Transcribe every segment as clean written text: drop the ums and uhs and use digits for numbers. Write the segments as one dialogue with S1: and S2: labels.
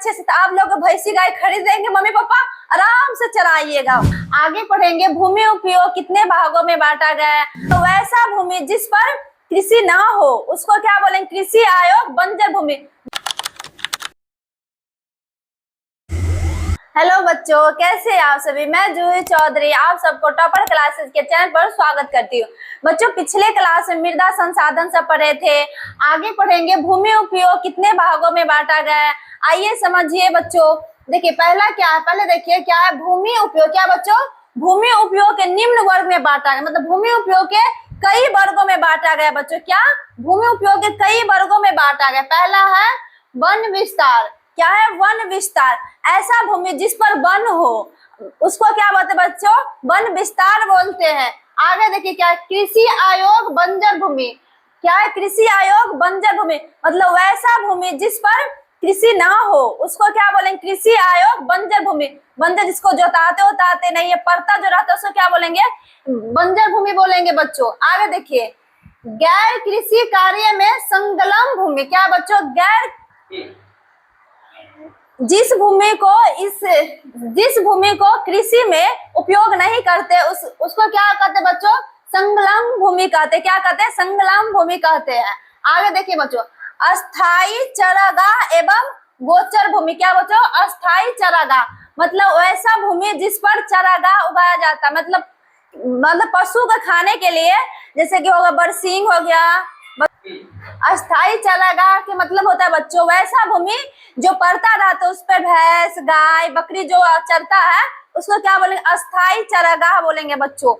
S1: अच्छे से, तो आप लोग भैंसी गाय खरीदेंगे, मम्मी पापा आराम से चलाइएगा। आगे पढ़ेंगे भूमि उपयोग कितने भागों में बांटा गया है। तो वैसा भूमि जिस पर कृषि ना हो उसको क्या बोलेंगे? कृषि आयोग बंजर भूमि। हेलो बच्चों, कैसे आप सभी? मैं जूही चौधरी आप सबको टॉपर क्लासेस के चैनल पर स्वागत करती हूँ। बच्चों, पिछले क्लास में मृदा संसाधन सब पढ़े थे। आगे पढ़ेंगे भूमि उपयोग कितने भागों में बांटा गया है। आइए समझिए बच्चों। देखिए पहला क्या है, पहले देखिए क्या है भूमि उपयोग। क्या बच्चों? भूमि उपयोग के निम्न वर्ग में बांटा गया, मतलब भूमि उपयोग के कई वर्गों में बांटा गया। बच्चों क्या भूमि उपयोग के कई वर्गों में बांटा गया? पहला है वन विस्तार। क्या है? वन विस्तार। ऐसा भूमि जिस पर वन हो उसको क्या बोलते हैं बच्चों? वन विस्तार बोलते हैं। आगे देखिए क्या है? कृषि आयोग बंजर भूमि। क्या है? कृषि आयोग बंजर भूमि, मतलब वैसा भूमि जिस पर कृषि ना हो उसको क्या बोलेंगे? कृषि आयोग बंजर भूमि। बंजर जिसको जोताते उताते नहीं है, पड़ता जो रहता है उसको क्या बोलेंगे? बंजर भूमि बोलेंगे बच्चों। आगे देखिए गैर कृषि कार्य में संलग्न भूमि। क्या बच्चों? गैर जिस भूमि को कृषि में उपयोग नहीं करते उसको क्या कहते हैं बच्चों? संलग्न भूमि कहते हैं। क्या कहते हैं? संलग्न भूमि कहते हैं। आगे देखिए बच्चों अस्थायी चारागाह एवं गोचर भूमि। क्या बच्चों? अस्थायी चारागाह मतलब वैसा भूमि जिस पर चारागाह उगाया जाता है, मतलब पशु को खाने के लिए, जैसे कि होगा बरसीम हो गया। अस्थायी चारागाह के मतलब होता है बच्चों वैसा भूमि जो पड़ता रहता है, उस पर भैंस गाय बकरी जो चरता है उसको क्या बोलेंगे? अस्थायी चारागाह बोलेंगे बच्चों।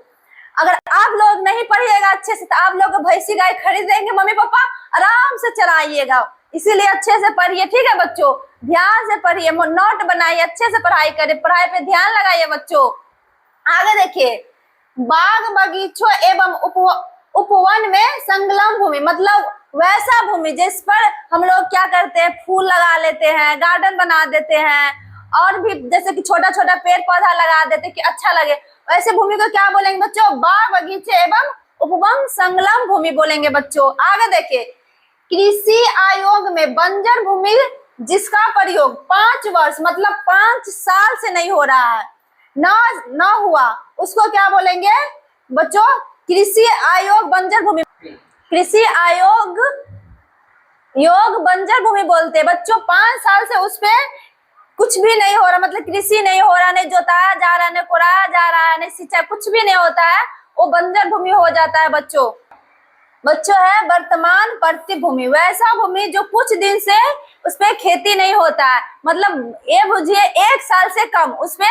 S1: अगर आप लोग नहीं पढ़िएगा अच्छे से तो आप लोग भैंसी गाय खरीदेंगे, मम्मी पापा आराम से चलाइएगा। इसीलिए अच्छे से पढ़िए, ठीक है बच्चों? ध्यान से पढ़िए, नोट बनाइए, अच्छे से पढ़ाई करिए, पढ़ाई पे ध्यान लगाइए बच्चों। आगे देखिए बाग बगीचों एवं उपवन में संलग्न भूमि, मतलब वैसा भूमि जिस पर हम लोग क्या करते हैं? फूल लगा लेते हैं, गार्डन बना देते हैं, और भी जैसे कि छोटा छोटा पेड़ पौधा लगा देते कि अच्छा लगे, वैसे भूमि को क्या बोलेंगे बच्चों? बाग बगीचे एवं उपवन संलग्न भूमि बोलेंगे बच्चों। आगे देखिए कृषि आयोग में बंजर भूमि जिसका प्रयोग 5 वर्ष मतलब 5 साल से नहीं हो रहा है, ना हुआ, उसको क्या बोलेंगे बच्चों? कृषि आयोग बंजर भूमि। कृषि आयोग बंजर भूमि बोलते हैं बच्चों। 5 साल से उस पे कुछ भी नहीं हो रहा, मतलब कृषि नहीं हो रहा, नहीं जोताया जा रहा, नहीं कोड़ाया जा रहा है, नहीं सिंचाई, कुछ भी नहीं होता है, वो बंजर भूमि हो जाता है बच्चों। है वर्तमान प्रति भूमि, वैसा भूमि जो कुछ दिन से उस पे खेती नहीं होता है, मतलब ये बुझिए 1 साल से कम उस पे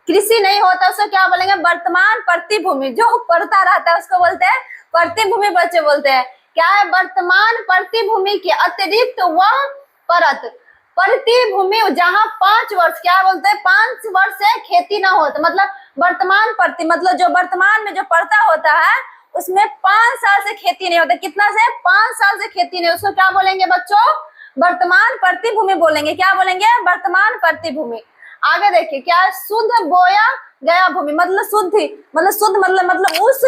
S1: कृषि नहीं होता, उसको क्या बोलेंगे? वर्तमान प्रति भूमि। जो पड़ता रहता है उसको बोलते हैं प्रति भूमि बच्चे बोलते हैं। क्या है? वर्तमान प्रति भूमि के अतिरिक्त वह परत प्रति भूमि जहाँ 5 वर्ष, क्या बोलते हैं? 5 वर्ष से खेती ना होता, मतलब वर्तमान प्रति मतलब जो वर्तमान में जो पड़ता होता है उसमें 5 साल से खेती नहीं होता। कितना से? 5 साल से खेती नहीं, उसको क्या बोलेंगे बच्चों? वर्तमान प्रति भूमि बोलेंगे। क्या बोलेंगे? वर्तमान प्रति भूमि। आगे देखिए क्या है? शुद्ध बोया गया भूमि, मतलब शुद्ध मतलब उस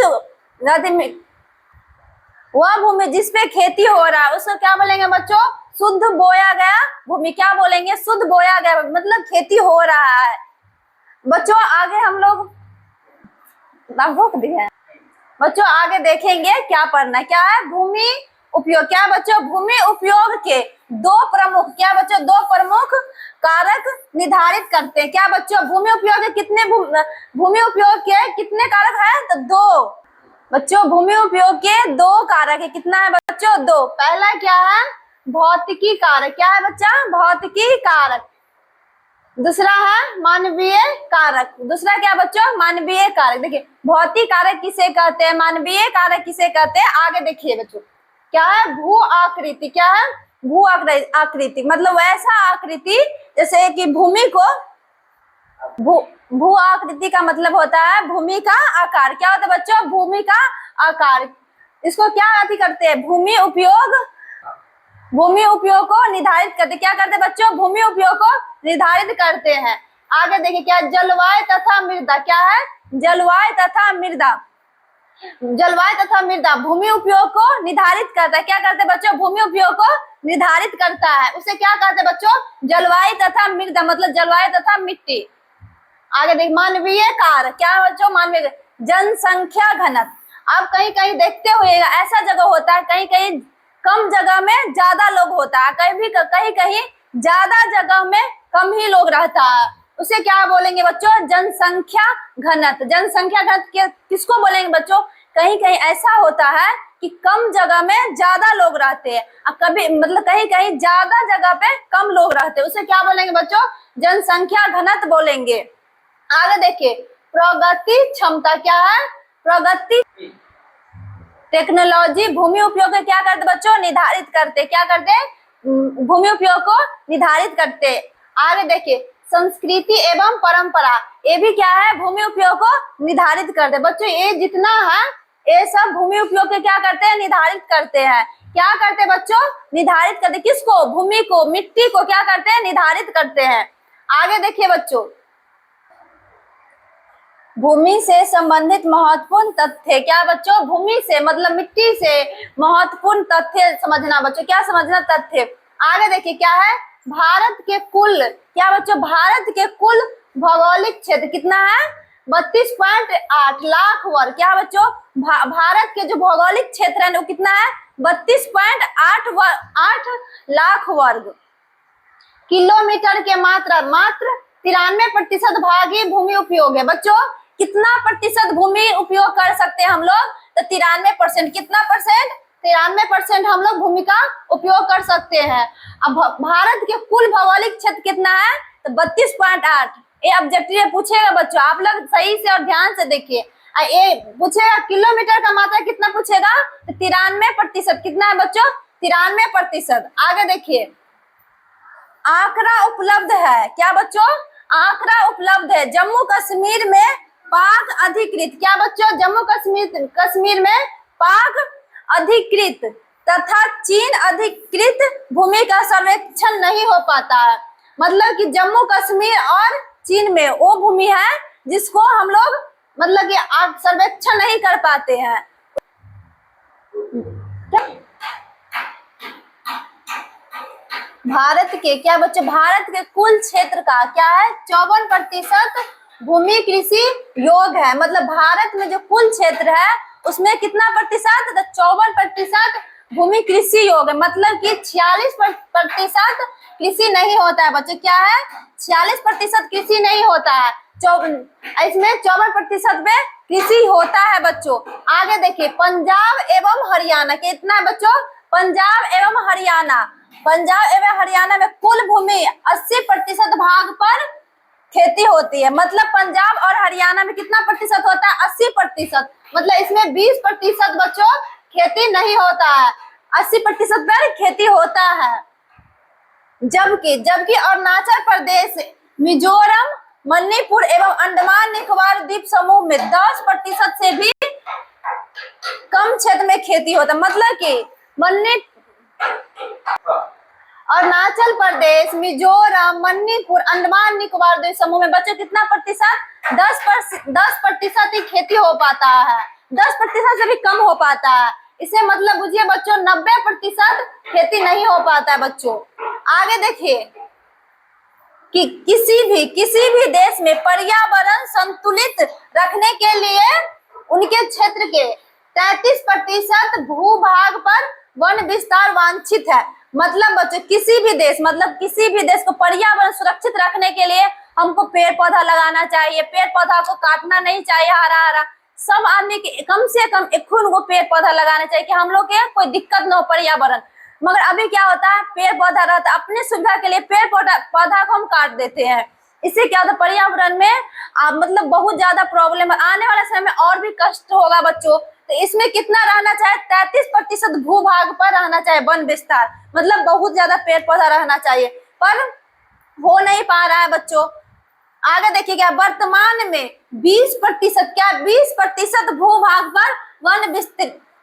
S1: नदी में वह भूमि जिसपे खेती हो रहा है उसको क्या बोलेंगे बच्चों? शुद्ध बोया गया भूमि। क्या बोलेंगे? शुद्ध बोया गया मतलब खेती हो रहा है बच्चों। आगे हम लोग रोक दिए बच्चों, आगे देखेंगे क्या पढ़ना। क्या है? भूमि उपयोग। क्या बच्चों? भूमि उपयोग के 2 प्रमुख, क्या बच्चों? 2 प्रमुख कारक निर्धारित करते हैं। क्या बच्चों? भूमि उपयोग के कितने भूमि उपयोग के कितने कारक है? तो 2 बच्चों। भूमि उपयोग के 2 कारक है। कितना है बच्चों? 2। पहला क्या है? भौतिकी कारक। क्या है बच्चा? भौतिकी कारक। दूसरा है मानवीय कारक। दूसरा क्या बच्चों? मानवीय कारक। देखिए भौतिक कारक किसे कहते हैं, मानवीय कारक किसे कहते हैं? आगे देखिए बच्चों क्या है? भू आकृति। क्या है? भू आकृति मतलब वैसा आकृति जैसे कि भूमि को भू आकृति का मतलब होता है भूमि का आकार। क्या होता है बच्चों? भूमि का आकार। इसको क्या करते हैं? भूमि उपयोग को निर्धारित करते। क्या करते बच्चों? भूमि उपयोग को निर्धारित करते हैं। आगे देखिए क्या? जलवायु तथा मृदा। क्या है? जलवायु तथा मृदा। जलवायु तथा मृदा भूमि उपयोग को निर्धारित करता है। क्या करते हैं बच्चों? भूमि उपयोग को निर्धारित करता है। उसे क्या कहते हैं बच्चों? जलवायु तथा मृदा, मतलब जलवायु तथा मिट्टी। आगे देख, मानवीय कार्य क्या है बच्चों? मानवीय जनसंख्या घनत्व। अब कहीं कहीं देखते हुए ऐसा जगह होता है, कहीं कहीं कम जगह में ज्यादा लोग होता है, कहीं कहीं ज्यादा जगह में कम ही लोग रहता है। उसे क्या बोलेंगे बच्चों? जनसंख्या घनत्व। जनसंख्या घनत्व किसको बोलेंगे बच्चों? कहीं कहीं ऐसा होता है कि कम जगह में ज्यादा लोग रहते हैं, कभी मतलब कहीं कहीं ज्यादा जगह पे कम लोग रहते हैं। उसे क्या बोलेंगे बच्चों? जनसंख्या घनत्व बोलेंगे। आगे देखिए, प्रगति क्षमता क्या है? प्रगति टेक्नोलॉजी भूमि उपयोग को क्या करते बच्चों? निर्धारित करते। क्या करते? भूमि उपयोग को निर्धारित करते। आगे देखिए, संस्कृति एवं परंपरा, ये भी क्या है? भूमि उपयोग को निर्धारित करते। बच्चों ये जितना है ये सब भूमि उपयोग के क्या करते हैं? निर्धारित करते हैं। क्या करते हैं बच्चों? निर्धारित करते। किसको? भूमि को, मिट्टी को क्या करते हैं? निर्धारित करते हैं। आगे देखिए बच्चों, भूमि से संबंधित महत्वपूर्ण तथ्य। क्या बच्चों? भूमि से मतलब मिट्टी से महत्वपूर्ण तथ्य समझना बच्चों। क्या समझना? तथ्य। आगे देखिए क्या है? भारत के कुल, क्या बच्चों? भारत के कुल भौगोलिक क्षेत्र कितना है? 32.8 लाख वर्ग। क्या बच्चों? भारत के जो भौगोलिक क्षेत्र है वो कितना है? 32.8 लाख वर्ग किलोमीटर के मात्रा। मात्र 93% भाग ही भूमि उपयोग है। बच्चों कितना प्रतिशत भूमि उपयोग कर सकते हैं हम लोग? तो 93%। कितना परसेंट? 93% हम लोग भूमि का उपयोग कर सकते हैं। अब भारत के कुल भौगोलिक क्षेत्र कितना है? तो 32.8। ये ऑब्जेक्टिव पूछेगा बच्चों, आप लोग सही से और ध्यान से देखिए। ये पूछेगा किलोमीटर का मात्रा कितना पूछेगा? तो 93%। कितना है बच्चों? 93%। आगे देखिए, आंकड़ा उपलब्ध है। क्या बच्चों? आंकड़ा उपलब्ध है। जम्मू कश्मीर में पाक अधिकृत। क्या बच्चों? जम्मू कश्मीर में पाक अधिकृत तथा चीन अधिकृत भूमि का सर्वेक्षण नहीं हो पाता है। मतलब कि जम्मू कश्मीर और चीन में वो भूमि है जिसको हम लोग मतलब कि सर्वेक्षण नहीं कर पाते हैं। भारत के क्या बच्चे? भारत के कुल क्षेत्र का क्या है? 54% भूमि कृषि योग्य है। मतलब भारत में जो कुल क्षेत्र है उसमें कितना प्रतिशत? तो 54% भूमि कृषि योग्य है। मतलब कि 46% कृषि नहीं होता है बच्चों। क्या है? 46% कृषि नहीं होता है। इसमें 54% में कृषि होता है बच्चों। आगे देखिए, पंजाब एवं हरियाणा कितना है बच्चों? पंजाब एवं हरियाणा, पंजाब एवं हरियाणा में कुल भूमि 80% भाग पर खेती होती है। मतलब पंजाब और हरियाणा में कितना प्रतिशत होता है? 80%। मतलब इसमें 20% बच्चों खेती नहीं होता है, 80% पर खेती होता है। जबकि अरुणाचल प्रदेश, मिजोरम, मणिपुर एवं अंडमान निकोबार द्वीप समूह में 10% से भी कम क्षेत्र में खेती होता है। मतलब कि अरुणाचल प्रदेश, मिजोरम, मणिपुर, अंडमान निकोबार द्वीप समूह में बच्चों कितना प्रतिशत? 10% ही खेती हो पाता है। 10% से भी कम हो पाता है। इसे मतलब बुझिए बच्चों 90% खेती नहीं हो पाता है बच्चों। आगे देखिए कि किसी भी देश में पर्यावरण संतुलित रखने के लिए उनके क्षेत्र के 33% भूभाग पर वन विस्तार वांछित है। मतलब बच्चों किसी भी देश को पर्यावरण सुरक्षित रखने के लिए हमको पेड़ पौधा लगाना चाहिए। पेड़ पौधा को काटना नहीं चाहिए। हरा सब आदमी के कम से कम 1 पेड़ पौधा लगाना चाहिए कि हम लोग के कोई दिक्कत न हो पर्यावरण। मगर अभी क्या होता है? पेड़ पौधा रहता है, अपने सुविधा के लिए पेड़ पौधा को हम काट देते हैं। इससे क्या होता है? पर्यावरण में मतलब बहुत ज्यादा प्रॉब्लम है। आने वाले समय में और भी कष्ट होगा बच्चों। तो इसमें कितना रहना चाहिए? 33% भूभाग पर रहना चाहिए वन विस्तार। मतलब बहुत ज्यादा पेड़ पौधा रहना चाहिए, पर हो नहीं पा रहा है बच्चों। आगे देखिएगा, वर्तमान में 20% क्या? 20% भूभाग पर वन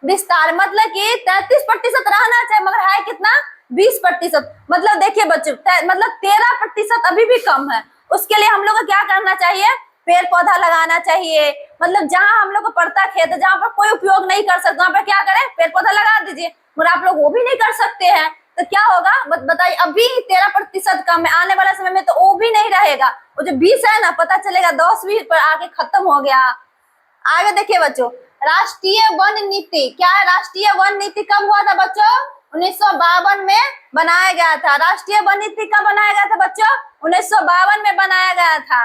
S1: विस्तार। मतलब कि 33% रहना चाहिए, मगर है कितना? 20%। मतलब देखिए बच्चों, मतलब 13% अभी भी कम है। उसके लिए हम लोग को क्या करना चाहिए? पेड़ पौधा लगाना चाहिए। मतलब जहाँ हम लोग को पड़ता खेत है, जहाँ पर कोई उपयोग नहीं कर सकते, वहाँ पर क्या करें, पेड़ पौधा लगा दीजिए। मगर आप लोग वो भी नहीं कर सकते हैं, तो क्या होगा बताइए। अभी 13% कम है, आने वाले समय में तो वो भी नहीं रहेगा। वो जो 20 है ना, पता चलेगा 10-20 पर आके खत्म हो गया। आगे देखिए बच्चों, राष्ट्रीय वन नीति क्या है। राष्ट्रीय वन नीति कब हुआ था बच्चों? 1952 में बनाया गया था। राष्ट्रीय वन नीति कब बनाया गया था बच्चों? 1952 में बनाया गया था।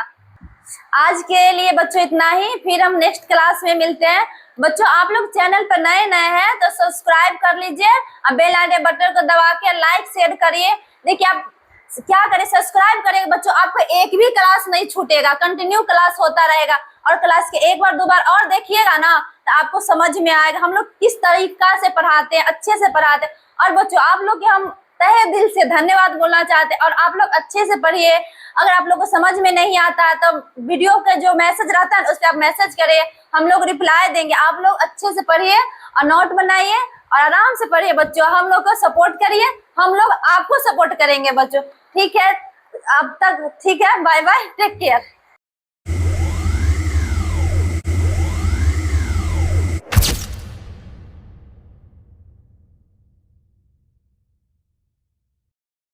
S1: आज के लिए बच्चों इतना ही, फिर हम नेक्स्ट क्लास में मिलते हैं। बच्चों आप लोग चैनल पर नए हैं तो सब्सक्राइब कर लीजिए और बेल आइकन बटन को दबा के लाइक शेयर करिए। देखिए आप क्या करें, सब्सक्राइब करेंगे बच्चों, आपको एक भी क्लास नहीं छूटेगा, कंटिन्यू क्लास होता रहेगा। और क्लास के एक बार दो बार और देखिएगा ना, तो आपको समझ में आएगा हम लोग किस तरीका से पढ़ाते हैं, अच्छे से पढ़ाते हैं। और बच्चों आप लोग के हम तहे दिल से धन्यवाद बोलना चाहते हैं। और आप लोग अच्छे से पढ़िए। अगर आप लोग को समझ में नहीं आता है तो वीडियो का जो मैसेज रहता है उस पर आप मैसेज करिए, हम लोग रिप्लाई देंगे। आप लोग अच्छे से पढ़िए और नोट बनाइए और आराम से पढ़िए बच्चों। हम लोग को सपोर्ट करिए, हम लोग आपको सपोर्ट करेंगे बच्चों। ठीक है, अब तक ठीक है, बाय बाय, टेक केयर।